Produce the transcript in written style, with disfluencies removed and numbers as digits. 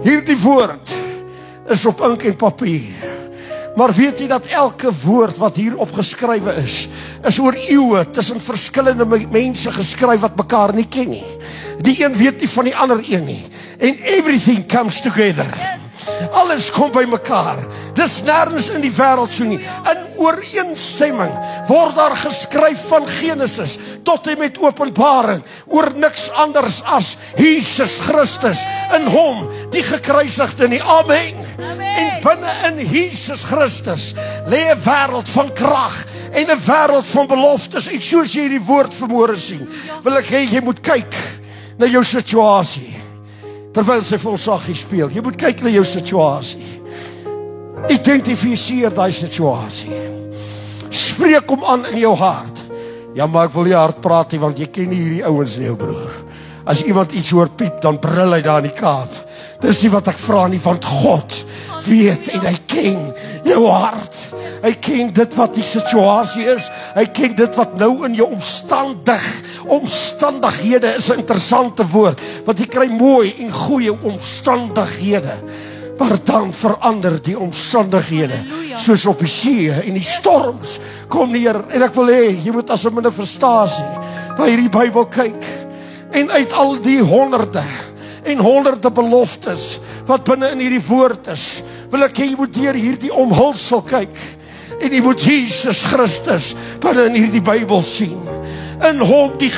Hierdie woord is op ink en papier. Maar weet jy dat elke woord wat hier opgeskrywe is oor eeue tussen verskillende mense geskryf wat mekaar nie ken nie. Die een weet nie van die ander een nie. And everything comes together. Alles kom by mekaar. Dis nêrens in die wêreld so nie. In ooreenstemming word daar geskryf van Genesis tot en met Openbaring oor niks anders as Jesus Christus in hom, die gekruisigde nie. Amen. En binne in Jesus Christus lê 'n wêreld van krag en 'n wêreld van beloftes. En soos jy die woord vanmôre sien, wil ek hê jy moet kyk na jou situasie. Terwyl sy vir ons saggie speel, jy moet kyk na jou situasie. Identifiseer daai situasie. Spreek hom aan in jou hart. Ja, maar ek wil nie hard praat nie, want jy ken nie hierdie ouens nie, ou broer. As iemand iets hoor piep, dan brul hy daar in die Kaap. Dis nie wat ek vra nie, want God weet en hy ken jou hart. Hy ken dit wat die situasie is. Hy ken dit wat nou in jou omstandighede is 'n interessante woord, want jy kry mooi en goeie omstandighede. Maar dan verander die omstandighede, soos op die see en die storms kom neer. En ek wil hê, jy moet as 'n manifestasie na hierdie Bybel kyk. En uit al die honderde en honderde beloftes wat binne in hierdie woord is, wil ek hê jy moet deur hierdie omhulsel kyk. En jy moet Jesus Christus binne in hierdie Bybel sien. In hom die